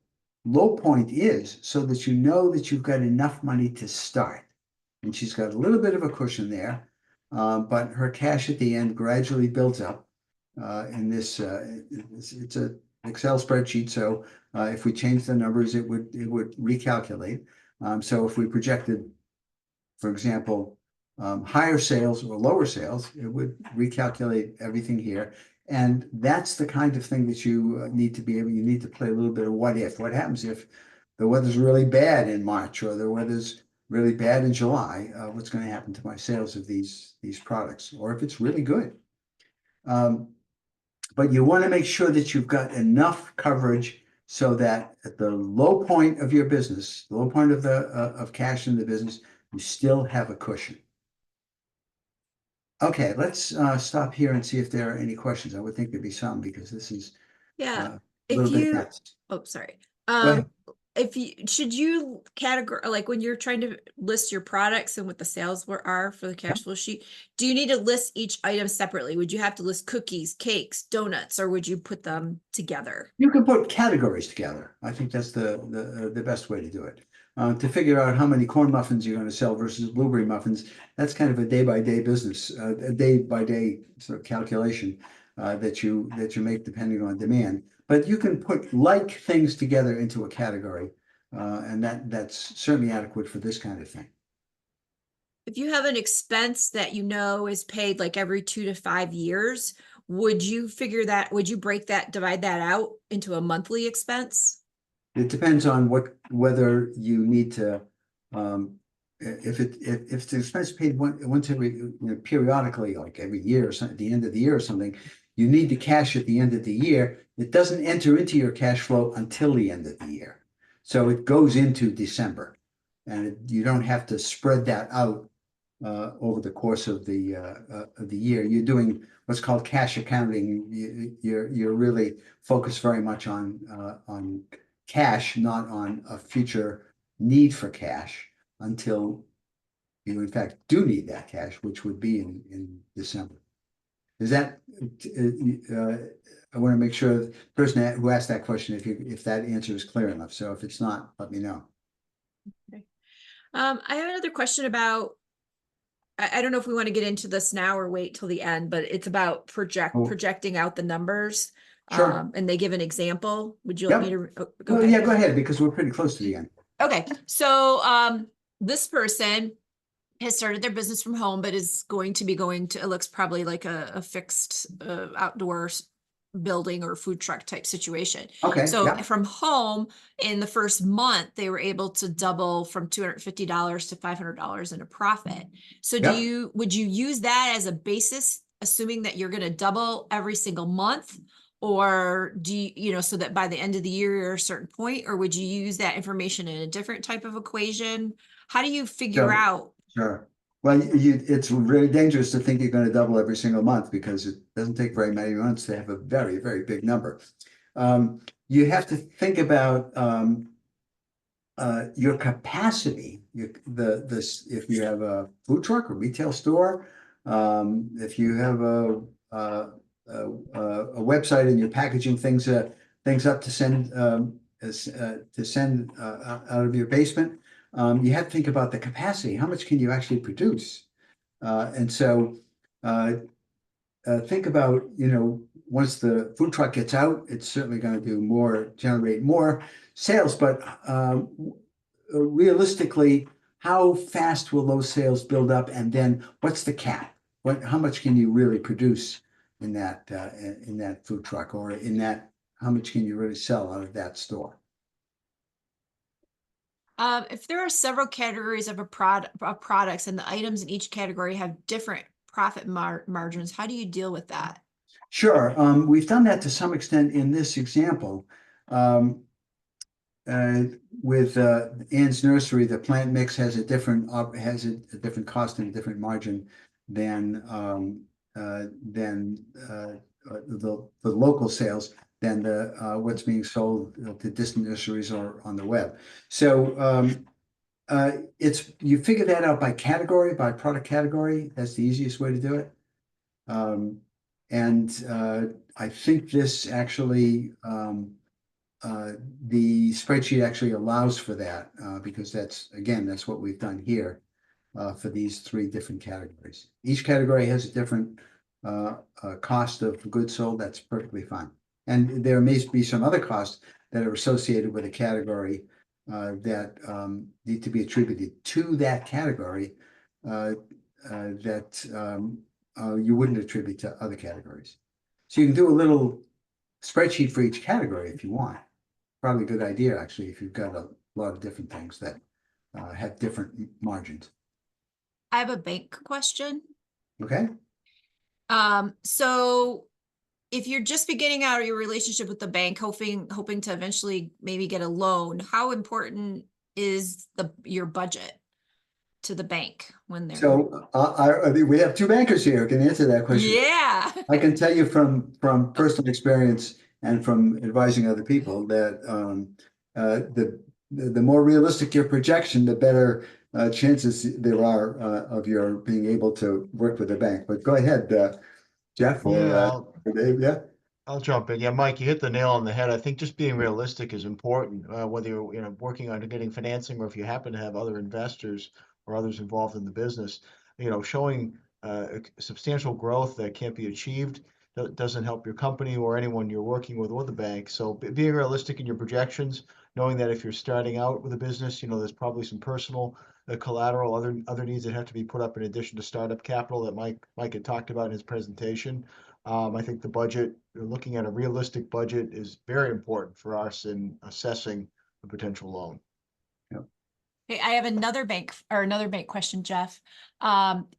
low point is so that you know that you've got enough money to start. And she's got a little bit of a cushion there, but her cash at the end gradually builds up. In this, it's an Excel spreadsheet, so if we change the numbers, it would recalculate. So if we projected, for example, higher sales or lower sales, it would recalculate everything here. And that's the kind of thing that you need to be able, you need to play a little bit of what if. What happens if the weather's really bad in March or the weather's really bad in July? What's going to happen to my sales of these products? Or if it's really good. But you want to make sure that you've got enough coverage so that at the low point of your business, the low point of of cash in the business, you still have a cushion. Okay, let's stop here and see if there are any questions. I would think there'd be some because this is Yeah, a if little bit you, nuts. oh, sorry. Go ahead. If you, should you categorize, like when you're trying to list your products and what the sales are for the cash flow sheet, do you need to list each item separately? Would you have to list cookies, cakes, donuts, or would you put them together? You can put categories together. I think that's the best way to do it. To figure out how many corn muffins you're going to sell versus blueberry muffins, that's kind of a day-by-day business, a day-by-day sort of calculation that you make depending on demand. But you can put like things together into a category, and that's certainly adequate for this kind of thing. If you have an expense that you know is paid like every 2 to 5 years, would you break that, divide that out into a monthly expense? It depends on whether you need to, if the expense paid once every, periodically, like every year or something, at the end of the year or something, you need the cash at the end of the year. It doesn't enter into your cash flow until the end of the year. So it goes into December, and you don't have to spread that out over the course of the year. You're doing what's called cash accounting. You're really focused very much on cash, not on a future need for cash until you in fact do need that cash, which would be in December. Is that I want to make sure the person who asked that question, if that answer is clear enough. So if it's not, let me know. Okay. I have another question about, I don't know if we want to get into this now or wait till the end, but it's about projecting out the numbers. Sure. And they give an example. Would you like me to go ahead? Yeah, go ahead, because we're pretty close to the end. Okay, so this person has started their business from home, but is going to be going to, it looks probably like a fixed outdoor building or food truck type situation. Okay. So yeah. from home, in the first month, they were able to double from $250 to $500 in a profit. So would you use that as a basis, assuming that you're going to double every single month? Or do you, so that by the end of the year, you're at a certain point, or would you use that information in a different type of equation? How do you figure out? Sure. Well, it's very dangerous to think you're going to double every single month because it doesn't take very many months to have a very, very big number. You have to think about your capacity. If you have a food truck or retail store, if you have a website and you're packaging things up to send out of your basement. You have to think about the capacity. How much can you actually produce? And so think about, once the food truck gets out, it's certainly going to generate more sales. But realistically, how fast will those sales build up? And then what's the cap? How much can you really produce in that food truck, or how much can you really sell out of that store? If there are several categories of products and the items in each category have different profit margins, how do you deal with that? Sure. We've done that to some extent in this example. With Ann's Nursery, the plant mix has a different cost and a different margin than the local sales than the what's being sold to distant nurseries or on the web. So you figure that out by category, by product category. That's the easiest way to do it. And I think this actually the spreadsheet actually allows for that because that's what we've done here for these three different categories. Each category has a different cost of goods sold. That's perfectly fine. And there may be some other costs that are associated with a category that need to be attributed to that category that you wouldn't attribute to other categories. So you can do a little spreadsheet for each category if you want. Probably a good idea, actually, if you've got a lot of different things that have different margins. I have a bank question. Okay. So if you're just beginning out your relationship with the bank, hoping to eventually maybe get a loan, how important is your budget to the bank when they're? So I think we have two bankers here who can answer that question. Yeah. I can tell you from personal experience and from advising other people that the more realistic your projection, the better chances there are of your being able to work with a bank. But go ahead, Jeff or Dave. Yeah. I'll jump in. Yeah, Mike, you hit the nail on the head. I think just being realistic is important, whether you're, working on getting financing or if you happen to have other investors or others involved in the business. Showing substantial growth that can't be achieved doesn't help your company or anyone you're working with or the bank. So being realistic in your projections, knowing that if you're starting out with a business, there's probably some personal collateral, other needs that have to be put up in addition to startup capital that Mike had talked about in his presentation. I think the budget, looking at a realistic budget is very important for us in assessing a potential loan. Okay, I have another bank question, Jeff.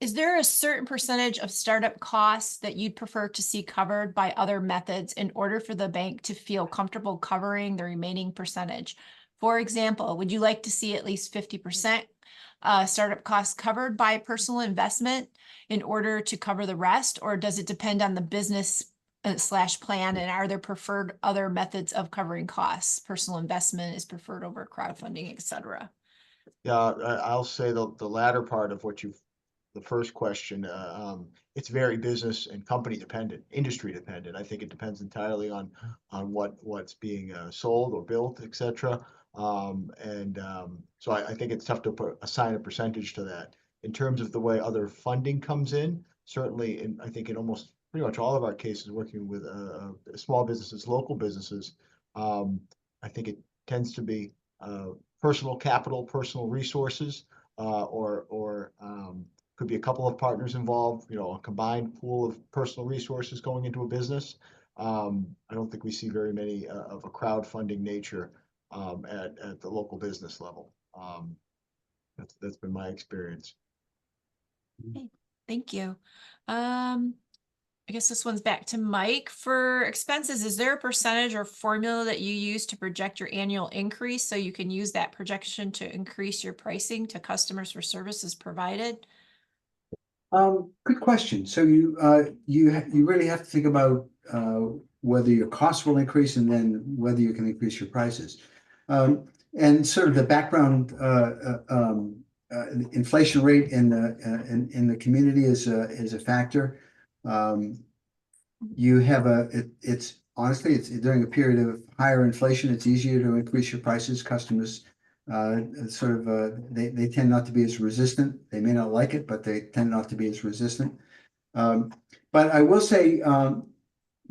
Is there a certain percentage of startup costs that you'd prefer to see covered by other methods in order for the bank to feel comfortable covering the remaining percentage? For example, would you like to see at least 50% startup costs covered by personal investment in order to cover the rest, or does it depend on the business / plan, and are there preferred other methods of covering costs? Personal investment is preferred over crowdfunding, etc. Yeah, I'll say the latter part of the first question. It's very business and company dependent, industry dependent. I think it depends entirely on what's being sold or built, etc. So I think it's tough to assign a percentage to that. In terms of the way other funding comes in, certainly, I think in almost pretty much all of our cases, working with small businesses, local businesses, I think it tends to be personal capital, personal resources, or could be a couple of partners involved, a combined pool of personal resources going into a business. I don't think we see very many of a crowdfunding nature at the local business level. That's been my experience. Okay, thank you. I guess this one's back to Mike. For expenses, is there a percentage or formula that you use to project your annual increase so you can use that projection to increase your pricing to customers for services provided? Good question. So you really have to think about whether your costs will increase and then whether you can increase your prices. And sort of the background inflation rate in the community is a factor. You have it's honestly, it's during a period of higher inflation, it's easier to increase your prices. Customers they tend not to be as resistant. They may not like it, but they tend not to be as resistant. But I will say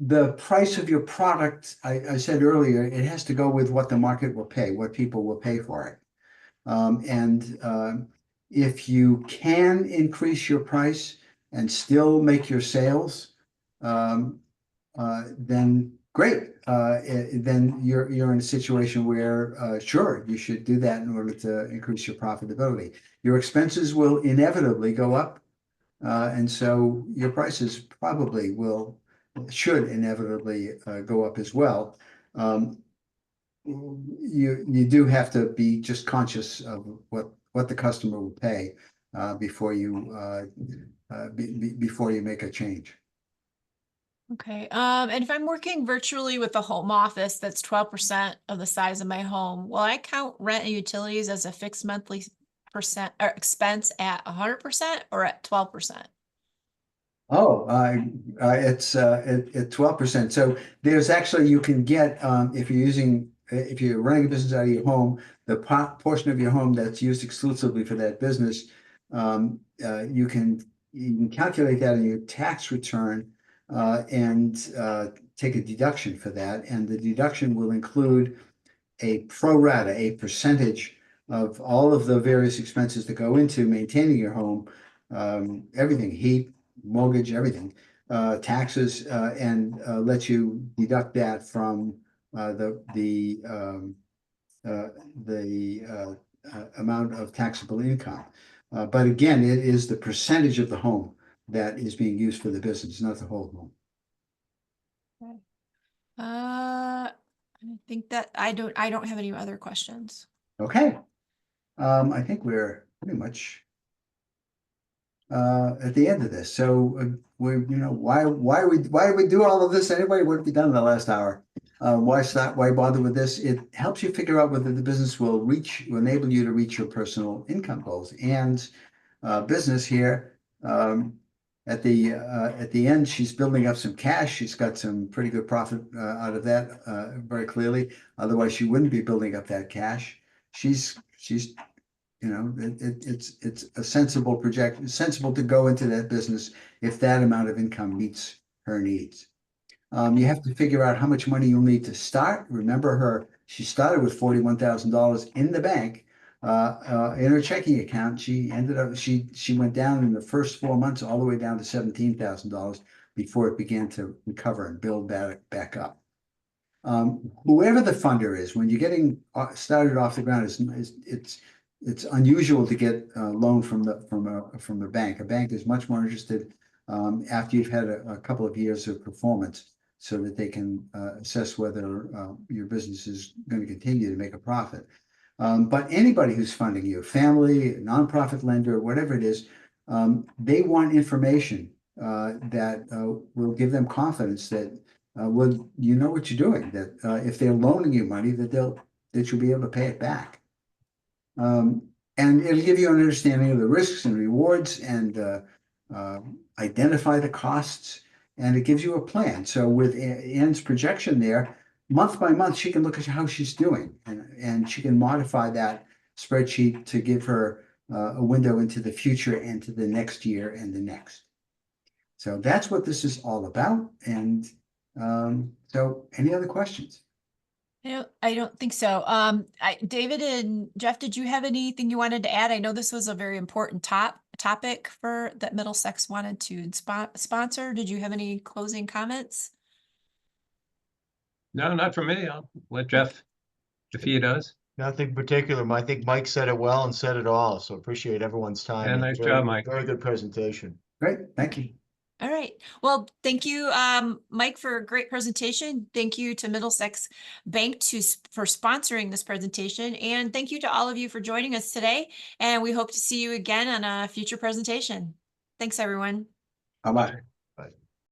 the price of your product, I said earlier, it has to go with what the market will pay, what people will pay for it. If you can increase your price and still make your sales, then great. Then you're in a situation where sure, you should do that in order to increase your profitability. Your expenses will inevitably go up, and so your prices probably should inevitably go up as well. You do have to be just conscious of what the customer will pay before you before you make a change. Okay, and if I'm working virtually with a home office that's 12% of the size of my home, will I count rent and utilities as a fixed monthly percent or expense at 100% or at 12%? Oh, it's at 12%. So there's actually, you can get, if you're running a business out of your home, the portion of your home that's used exclusively for that business, you can calculate that in your tax return and take a deduction for that. And the deduction will include a pro rata, a percentage of all of the various expenses that go into maintaining your home, everything, heat, mortgage, everything, taxes, and let you deduct that from the amount of taxable income. But again, it is the percentage of the home that is being used for the business, not the whole home. I think that I don't have any other questions. Okay. I think we're pretty much at the end of this. So why we do all of this anyway? What have we done in the last hour? Why bother with this? It helps you figure out whether the business will enable you to reach your personal income goals. And business here, at the end, she's building up some cash. She's got some pretty good profit out of that, very clearly. Otherwise, she wouldn't be building up that cash. She's it's a sensible to go into that business if that amount of income meets her needs. You have to figure out how much money you'll need to start. Remember she started with $41,000 in the bank, in her checking account. She went down in the first 4 months all the way down to $17,000 before it began to recover and build back up. Whoever the funder is, when you're getting started off the ground, it's unusual to get a loan from the bank. A bank is much more interested after you've had a couple of years of performance, so that they can assess whether your business is going to continue to make a profit. But anybody who's funding you, family, nonprofit lender, whatever it is, they want information that will give them confidence that you know what you're doing. That if they're loaning you money, that you'll be able to pay it back. And it'll give you an understanding of the risks and rewards and identify the costs, and it gives you a plan. So with Ann's projection there, month by month, she can look at how she's doing, and she can modify that spreadsheet to give her a window into the future and to the next year and the next. So that's what this is all about. And so any other questions? I don't think so. David and Jeff, did you have anything you wanted to add? I know this was a very important topic that Middlesex wanted to sponsor. Did you have any closing comments? No, not for me. I'll let Jeff, if he does. Nothing particular. I think Mike said it well and said it all. So appreciate everyone's time. Yeah, nice job, Mike. Very good presentation. Great, thank you. All right. Well, thank you, Mike, for a great presentation. Thank you to Middlesex Bank for sponsoring this presentation. And thank you to all of you for joining us today. And we hope to see you again on a future presentation. Thanks, everyone. Bye-bye.